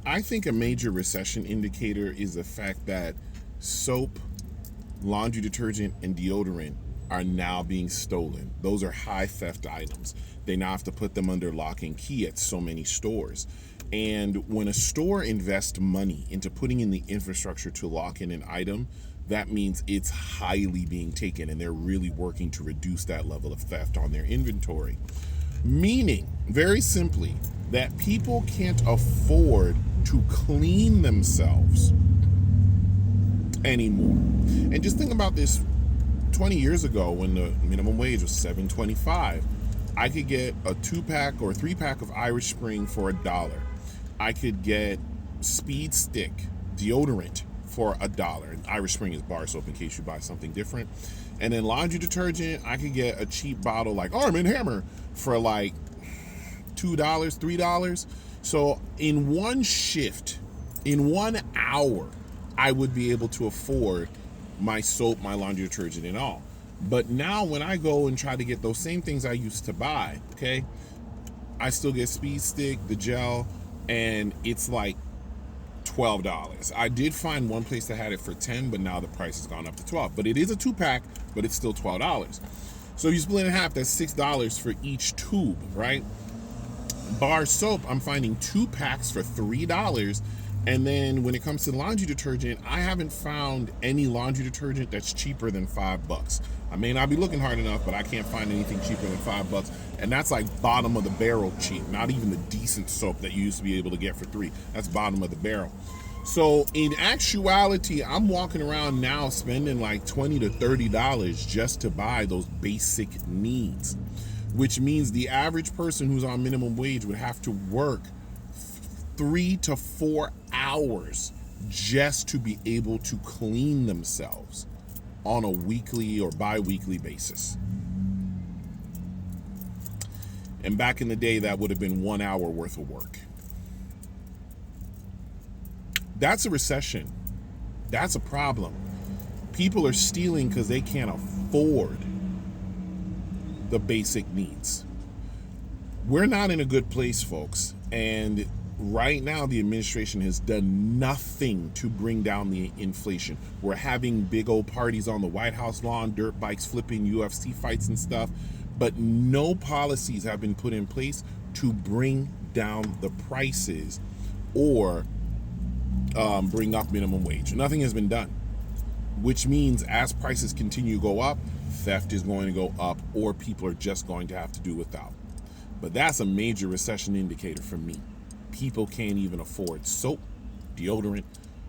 I think a major recession indicator is the fact that soap, laundry detergent, and deodorant are now being stolen. Those are high theft items. They now have to put them under lock and key at so many stores. And when a store invests money into putting in the infrastructure to lock in an item, that means it's highly being taken, and they're really working to reduce that level of theft on their inventory. Meaning, very simply, that people can't afford to clean themselves anymore. And just think about this. 20 years ago, when the minimum wage was $7.25, I could get a 2-pack or 3-pack of Irish Spring for $1. I could get Speed Stick deodorant for $1. And Irish Spring is bar soap in case you buy something different. And then laundry detergent, I could get a cheap bottle like Arm & Hammer for like $2, $3. So in one shift, in 1 hour, I would be able to afford my soap, my laundry detergent, and all. But now when I go and try to get those same things I used to buy, okay, I still get Speed Stick, the gel, and it's like $12. I did find one place that had it for $10, but now the price has gone up to $12. But it is a 2-pack, but it's still $12. So if you split it in half, that's $6 for each tube, right? Bar soap, I'm finding 2 packs for $3. And then when it comes to laundry detergent, I haven't found any laundry detergent that's cheaper than $5. I may not be looking hard enough, but I can't find anything cheaper than $5. And that's like bottom of the barrel cheap, not even the decent soap that you used to be able to get for $3. That's bottom of the barrel. So in actuality, I'm walking around now spending like $20 to $30 just to buy those basic needs, which means the average person who's on minimum wage would have to work 3 to 4 hours just to be able to clean themselves on a weekly or bi-weekly basis. And back in the day, that would have been 1 hour worth of work. That's a recession. That's a problem. People are stealing because they can't afford the basic needs. We're not in a good place, folks. And right now, the administration has done nothing to bring down the inflation. We're having big old parties on the White House lawn, dirt bikes flipping, UFC fights and stuff, but no policies have been put in place to bring down the prices or bring up minimum wage. Nothing has been done, which means as prices continue to go up, theft is going to go up, or people are just going to have to do without. But that's a major recession indicator for me. People can't even afford soap, deodorant,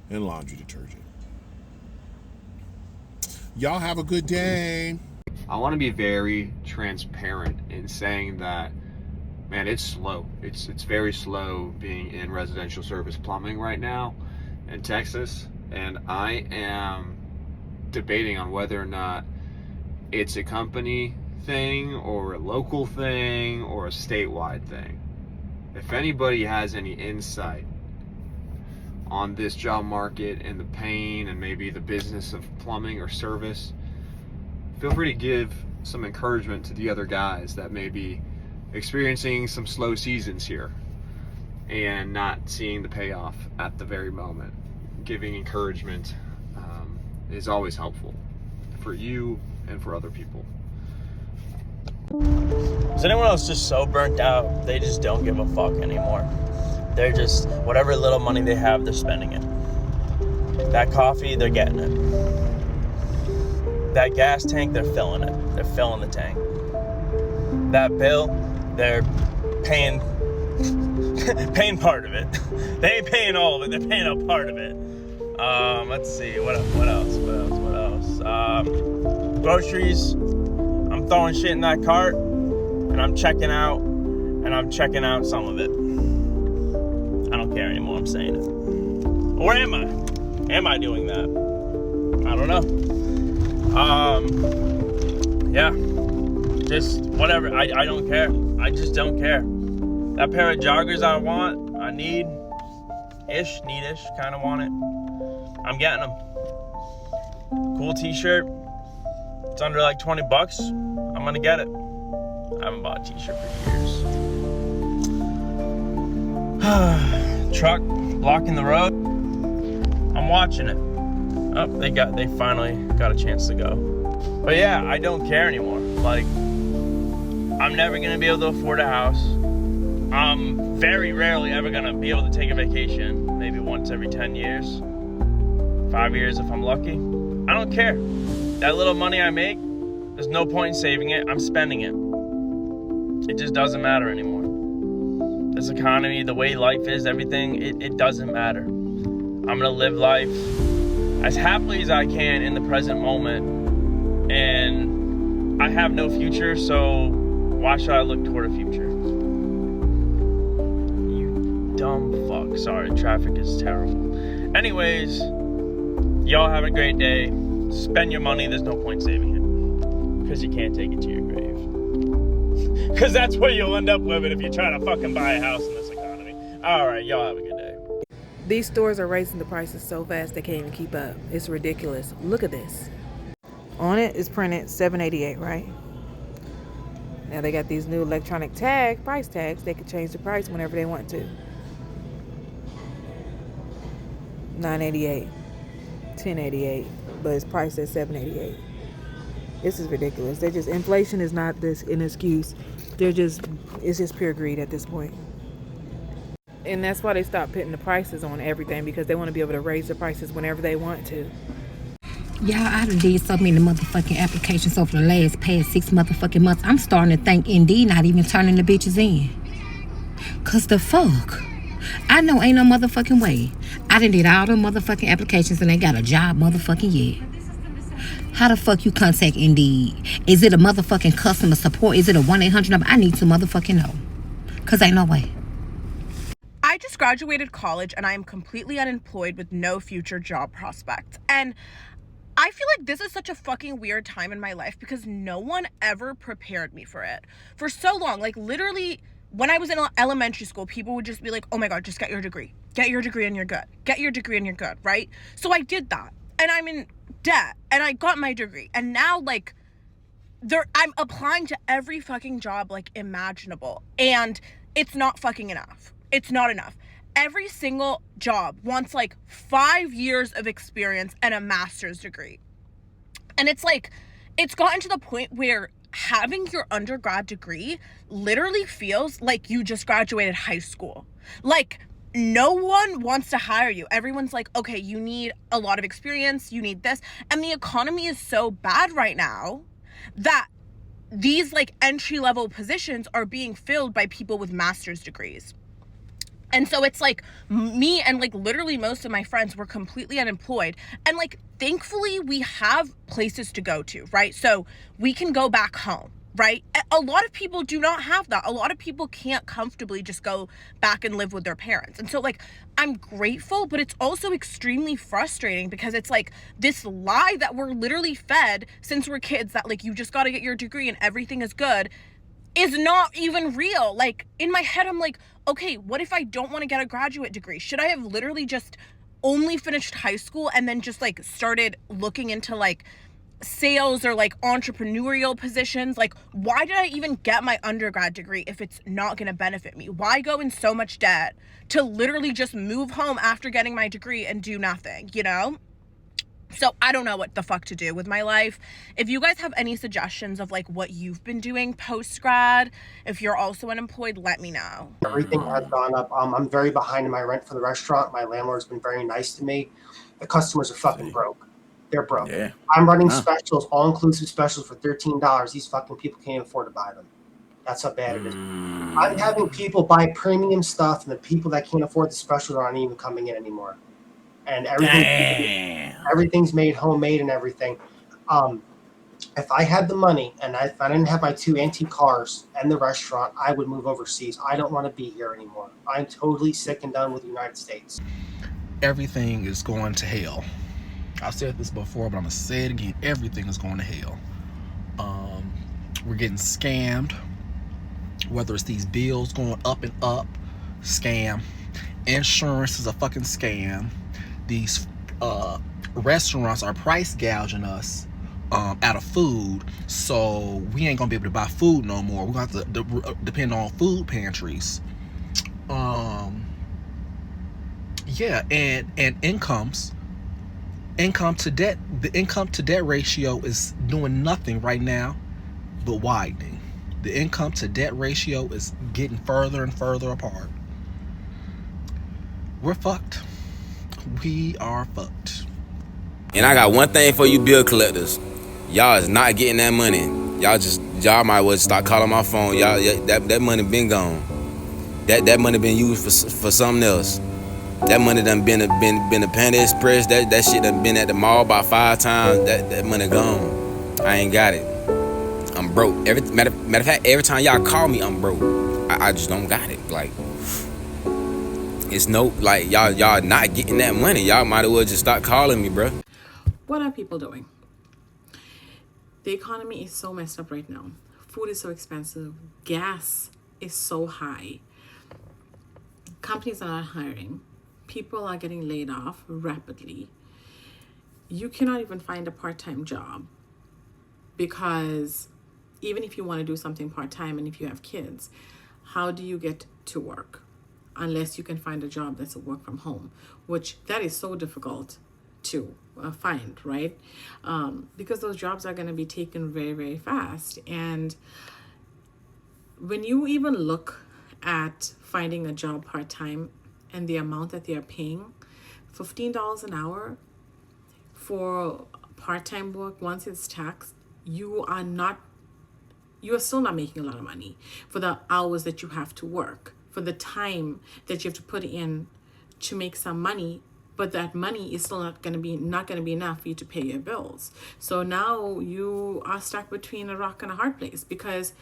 and laundry detergent. Y'all have a good day. I want to be very transparent in saying that, man, it's slow. It's very slow being in residential service plumbing right now in Texas, and I am debating on whether or not it's a company thing or a local thing or a statewide thing. If anybody has any insight on this job market and the pain and maybe the business of plumbing or service, feel free to give some encouragement to the other guys that may be experiencing some slow seasons here and not seeing the payoff at the very moment. Giving encouragement is always helpful for you and for other people. Is anyone else just so burnt out they just don't give a fuck anymore? They're just, whatever little money they have, they're spending it. That coffee, they're getting it. That gas tank, they're filling it. They're filling the tank. That bill, they're paying paying part of it. They ain't paying all of it, they're paying a part of it. Let's see, what else? Groceries, I'm throwing shit in that cart, and I'm checking out some of it. I don't care anymore, I'm saying it. Or am I? Am I doing that? I don't know. Yeah. Just whatever. I don't care. I just don't care. That pair of joggers I want, I need-ish, kind of want it. I'm getting them. Cool t-shirt. It's under like $20. I'm gonna get it. I haven't bought a t-shirt for years. truck blocking the road. I'm watching it. Oh, they finally got a chance to go. But yeah, I don't care anymore. Like, I'm never gonna be able to afford a house. I'm very rarely ever gonna be able to take a vacation. Maybe once every 10 years. 5 years if I'm lucky. I don't care. That little money I make, there's no point in saving it. I'm spending it. It just doesn't matter anymore. This economy, the way life is, everything, it doesn't matter. I'm gonna live life as happily as I can in the present moment. And I have no future, so why should I look toward a future? You dumb fuck. Sorry, traffic is terrible. Anyways, y'all have a great day. Spend your money, there's no point saving it. Because you can't take it to your grave. Because that's what you'll end up with if you try to fucking buy a house in this economy. Alright, y'all have a good day. These stores are raising the prices so fast they can't even keep up. It's ridiculous. Look at this. On it is printed $7.88, right? Now they got these new electronic price tags. They can change the price whenever they want to. $9.88, $10.88, but it's priced at $7.88. This is ridiculous. Inflation is not an excuse. It's just pure greed at this point. And that's why they stopped putting the prices on everything, because they want to be able to raise the prices whenever they want to. Y'all, I done did so many motherfucking applications over the past 6 motherfucking months. I'm starting to think Indeed not even turning the bitches in. Cause the fuck? I know ain't no motherfucking way. I done did all them motherfucking applications and ain't got a job motherfucking yet. How the fuck you contact Indeed? Is it a motherfucking customer support? Is it a 1-800 number? I need to motherfucking know. Cause ain't no way. I just graduated college and I am completely unemployed with no future job prospects. And I feel like this is such a fucking weird time in my life because no one ever prepared me for it. For so long, like literally when I was in elementary school, people would just be like, oh my God, just get your degree. Get your degree and you're good. Get your degree and you're good, right? So I did that. And I'm in debt and I got my degree. And now like I'm applying to every fucking job like imaginable. And it's not fucking enough. It's not enough. Every single job wants like 5 years of experience and a master's degree. And it's like, it's gotten to the point where having your undergrad degree literally feels like you just graduated high school. Like, no one wants to hire you. Everyone's like, okay, you need a lot of experience, you need this. And the economy is so bad right now that these like entry-level positions are being filled by people with master's degrees. And so it's like me and like literally most of my friends were completely unemployed. And like, thankfully we have places to go to, right? So we can go back home, right? A lot of people do not have that. A lot of people can't comfortably just go back and live with their parents. And so like, I'm grateful, but it's also extremely frustrating because it's like this lie that we're literally fed since we're kids that like, you just got to get your degree and everything is good is not even real. Like in my head, I'm like, okay, what if I don't want to get a graduate degree? Should I have literally just only finished high school and then just like started looking into like sales or like entrepreneurial positions? Like, why did I even get my undergrad degree if it's not going to benefit me? Why go in so much debt to literally just move home after getting my degree and do nothing, you know? So I don't know what the fuck to do with my life. If you guys have any suggestions of like what you've been doing post-grad, if you're also unemployed, let me know. Everything has gone up. I'm very behind in my rent for the restaurant. My landlord's been very nice to me. The customers are fucking broke. They're broke. Yeah. I'm running specials, all-inclusive specials for $13. These fucking people can't afford to buy them. That's how bad it is. I'm having people buy premium stuff, and the people that can't afford the specials aren't even coming in anymore. And everything's made homemade and everything. If I had the money and if I didn't have my 2 antique cars and the restaurant, I would move overseas. I don't want to be here anymore. I'm totally sick and done with the United States. Everything is going to hell. I've said this before, but I'm going to say it again. Everything is going to hell. We're getting scammed. Whether it's these bills going up and up, scam. Insurance is a fucking scam. These restaurants are price gouging us out of food, so we ain't gonna be able to buy food no more. We're gonna have to depend on food pantries. Yeah, and income to debt, the income to debt ratio is doing nothing right now but widening. The income to debt ratio is getting further and further apart. We're fucked. We are fucked. And I got one thing for you bill collectors. Y'all is not getting that money. Y'all might well start calling my phone. That money been gone. That money been used for something else. That money done been a Panda Express. That shit done been at the mall about 5 times. That money gone. I ain't got it. I'm broke. Matter of fact, every time y'all call me, I'm broke. I just don't got it. Like, it's no, like, y'all not getting that money. Y'all might as well just start calling me, bro. What are people doing? The economy is so messed up right now. Food is so expensive. Gas is so high. Companies are not hiring. People are getting laid off rapidly. You cannot even find a part-time job because even if you want to do something part-time and if you have kids, how do you get to work? Unless you can find a job that's a work from home, which that is so difficult to find, right? Because those jobs are going to be taken very, very fast. And when you even look at finding a job part-time and the amount that they are paying, $15 an hour for part-time work, once it's taxed, you are still not making a lot of money for the hours that you have to work, for the time that you have to put in to make some money, but that money is still not going to be enough for you to pay your bills. So now you are stuck between a rock and a hard place, because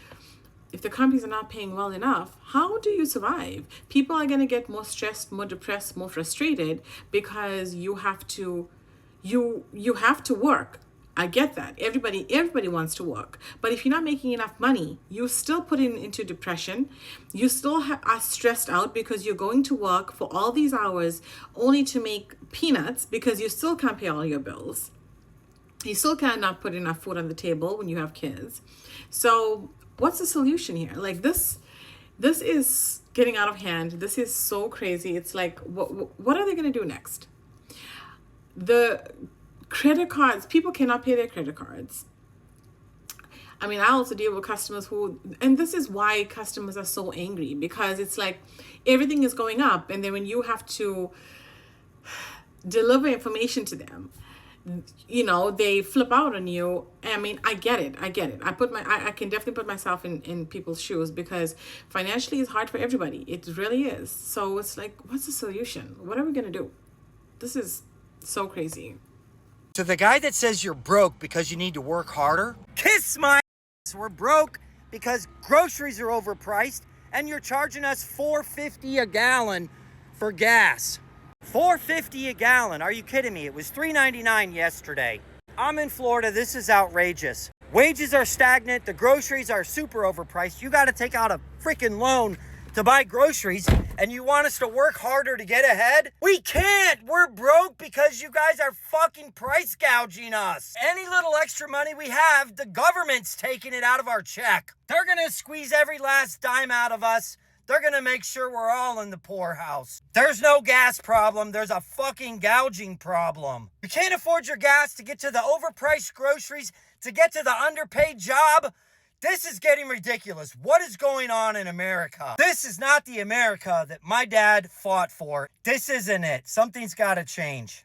if the companies are not paying well enough, how do you survive? People are going to get more stressed, more depressed, more frustrated because you have to work. I get that. Everybody wants to work. But if you're not making enough money, you still put into depression. You still are stressed out because you're going to work for all these hours only to make peanuts because you still can't pay all your bills. You still cannot put enough food on the table when you have kids. So what's the solution here? Like, this is getting out of hand. This is so crazy. It's like, what are they going to do next? The credit cards, people cannot pay their credit cards. I mean, I also deal with customers and this is why customers are so angry, because it's like everything is going up, and then when you have to deliver information to them, they flip out on you. I mean, I get it. I can definitely put myself in people's shoes, because financially it's hard for everybody. It really is. So it's like, what's the solution? What are we going to do? This is so crazy. To the guy that says you're broke because you need to work harder, kiss my ass. We're broke because groceries are overpriced and you're charging us $4.50 a gallon for gas. $4.50 a gallon. Are you kidding me? It was $3.99 yesterday. I'm in Florida. This is outrageous. Wages are stagnant. The groceries are super overpriced. You got to take out a freaking loan to buy groceries, and you want us to work harder to get ahead? We can't! We're broke because you guys are fucking price gouging us. Any little extra money we have, the government's taking it out of our check. They're gonna squeeze every last dime out of us. They're gonna make sure we're all in the poorhouse. There's no gas problem, there's a fucking gouging problem. You can't afford your gas to get to the overpriced groceries, to get to the underpaid job. This is getting ridiculous. What is going on in America? This is not the America that my dad fought for. This isn't it. Something's got to change.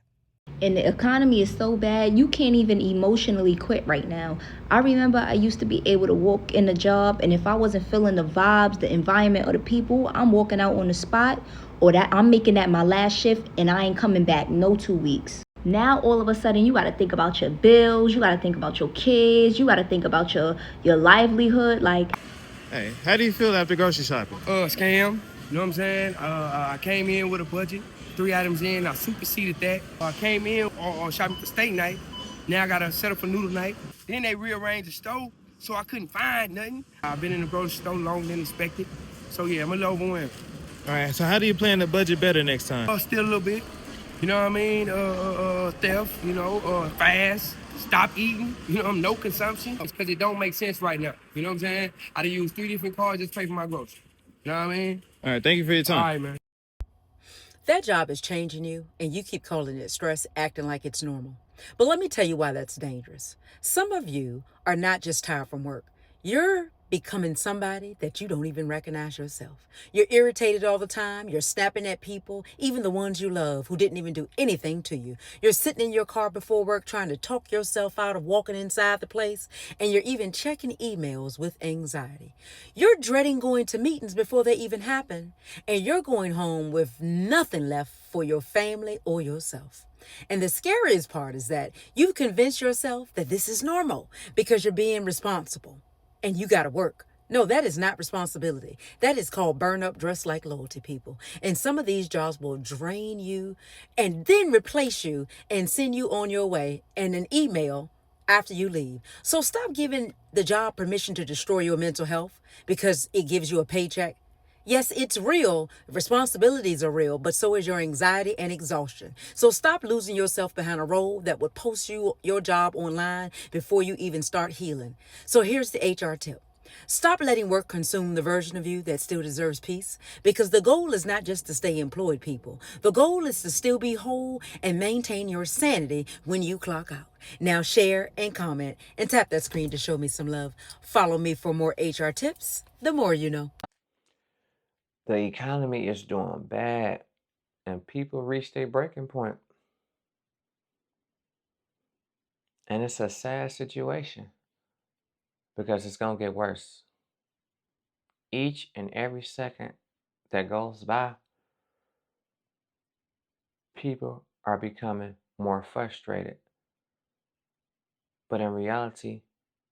And the economy is so bad, you can't even emotionally quit right now. I remember I used to be able to walk in the job, and if I wasn't feeling the vibes, the environment, or the people, I'm walking out on the spot, or that I'm making that my last shift, and I ain't coming back no 2 weeks. Now, all of a sudden, you got to think about your bills. You got to think about your kids. You got to think about your livelihood. Like, hey, how do you feel after grocery shopping? Scam. You know what I'm saying? I came in with a budget, 3 items in. I superseded that. I came in on shopping for steak night. Now I got to settle for noodle night. Then they rearranged the store, so I couldn't find nothing. I've been in the grocery store longer than expected. So, yeah, I'm a little overwhelmed. All right, so how do you plan to budget better next time? Still a little bit. You know what I mean? Theft, fast, stop eating, no consumption. It's because it don't make sense right now. You know what I'm saying? I done use 3 different cards just to pay for my groceries. You know what I mean? All right, thank you for your time. All right, man. That job is changing you, and you keep calling it stress, acting like it's normal. But let me tell you why that's dangerous. Some of you are not just tired from work. You're becoming somebody that you don't even recognize yourself. You're irritated all the time. You're snapping at people, even the ones you love who didn't even do anything to you. You're sitting in your car before work trying to talk yourself out of walking inside the place, and you're even checking emails with anxiety. You're dreading going to meetings before they even happen, and you're going home with nothing left for your family or yourself. And the scariest part is that you've convinced yourself that this is normal because you're being responsible and you got to work. No, that is not responsibility. That is called burnout dressed like loyalty, people. And some of these jobs will drain you and then replace you and send you on your way in an email after you leave. So stop giving the job permission to destroy your mental health because it gives you a paycheck. Yes, it's real. Responsibilities are real, but so is your anxiety and exhaustion. So stop losing yourself behind a role that would post you your job online before you even start healing. So here's the HR tip. Stop letting work consume the version of you that still deserves peace, because the goal is not just to stay employed, people. The goal is to still be whole and maintain your sanity when you clock out. Now share and comment and tap that screen to show me some love. Follow me for more HR tips. The more you know. The economy is doing bad and people reach their breaking point. And it's a sad situation because it's going to get worse. Each and every second that goes by, people are becoming more frustrated. But in reality,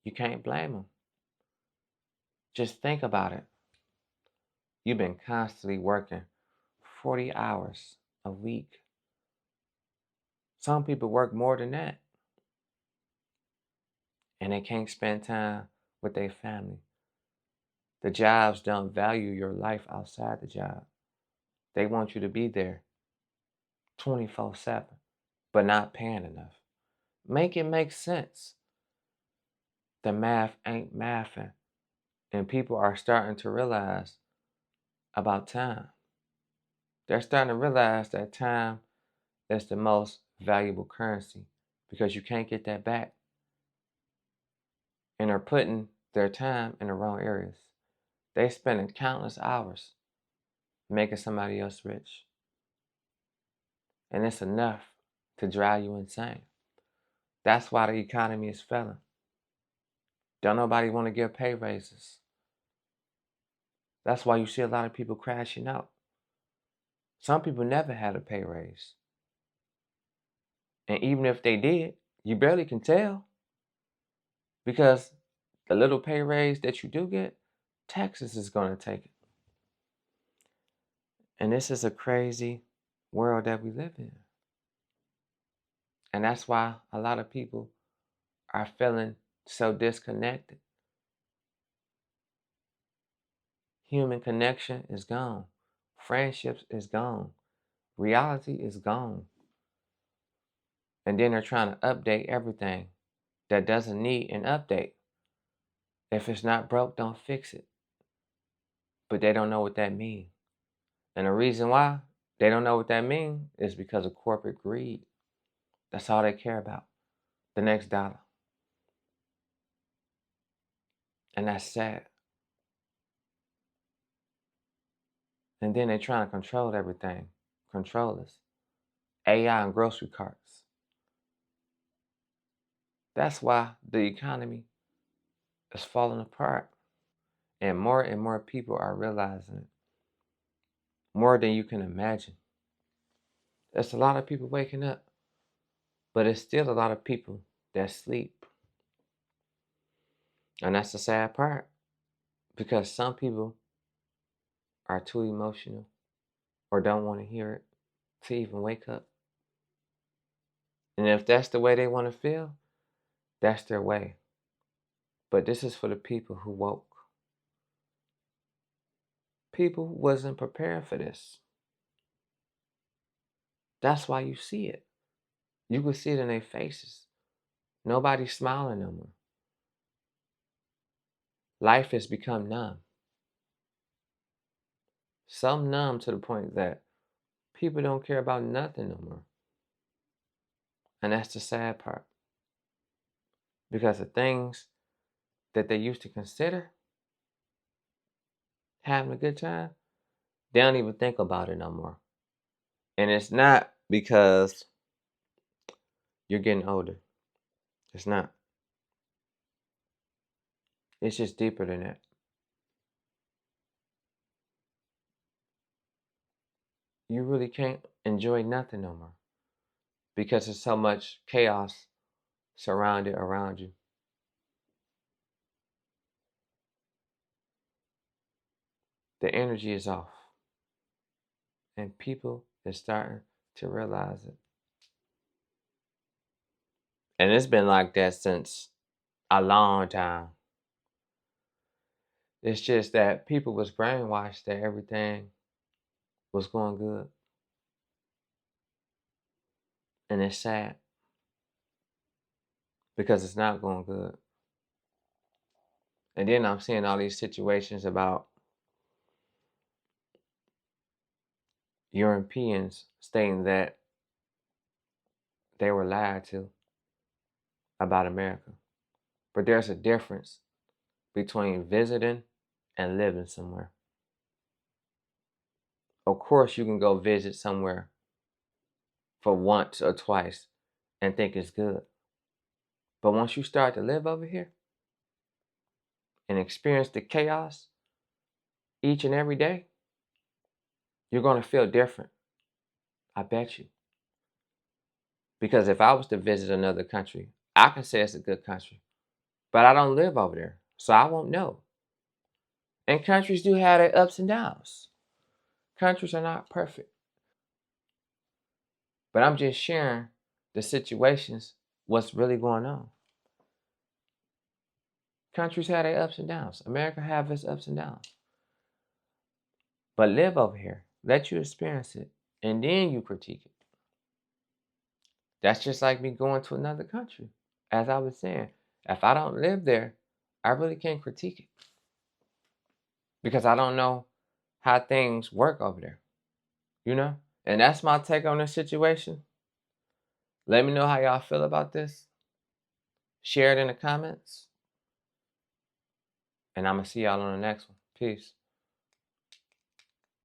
you can't blame them. Just think about it. You've been constantly working 40 hours a week. Some people work more than that. And they can't spend time with their family. The jobs don't value your life outside the job. They want you to be there 24/7, but not paying enough. Make it make sense. The math ain't mathing, and people are starting to realize about time. They're starting to realize that time is the most valuable currency because you can't get that back. And they're putting their time in the wrong areas. They spending countless hours making somebody else rich. And it's enough to drive you insane. That's why the economy is failing. Don't nobody want to give pay raises. That's why you see a lot of people crashing out. Some people never had a pay raise. And even if they did, you barely can tell. Because the little pay raise that you do get, Texas is going to take it. And this is a crazy world that we live in. And that's why a lot of people are feeling so disconnected. Human connection is gone. Friendships is gone. Reality is gone. And then they're trying to update everything that doesn't need an update. If it's not broke, don't fix it. But they don't know what that means. And the reason why they don't know what that means is because of corporate greed. That's all they care about. The next dollar. And that's sad. And then they're trying to control everything. Control us. AI and grocery carts. That's why the economy is falling apart. And more people are realizing it. More than you can imagine. There's a lot of people waking up. But it's still a lot of people that sleep. And that's the sad part. Because some people are too emotional or don't want to hear it to even wake up. And if that's the way they want to feel, that's their way. But this is for the people who woke. People wasn't prepared for this. That's why you see it. You can see it in their faces. Nobody's smiling no more. Life has become numb. Some numb to the point that People don't care about nothing no more. And that's the sad part. Because the things that they used to consider having a good time, they don't even think about it no more. And it's not because you're getting older. It's not. It's just deeper than that. You really can't enjoy nothing no more because there's so much chaos surrounded around you. The energy is off. And people are starting to realize it. And it's been like that since a long time. It's just that people was brainwashed that everything was going good. And it's sad because it's not going good. And then I'm seeing all these situations about Europeans stating that they were lied to about America. But there's a difference between visiting and living somewhere. Of course, you can go visit somewhere for once or twice and think it's good. But once you start to live over here and experience the chaos each and every day, you're going to feel different. I bet you. Because if I was to visit another country, I can say it's a good country. But I don't live over there, so I won't know. And countries do have their ups and downs. Countries are not perfect. But I'm just sharing the situations, what's really going on. Countries have their ups and downs. America have its ups and downs. But live over here. Let you experience it. And then you critique it. That's just like me going to another country. As I was saying, if I don't live there, I really can't critique it. Because I don't know how things work over there. You know? And that's my take on this situation. Let me know how y'all feel about this. Share it in the comments. And I'm going to see y'all on the next one. Peace.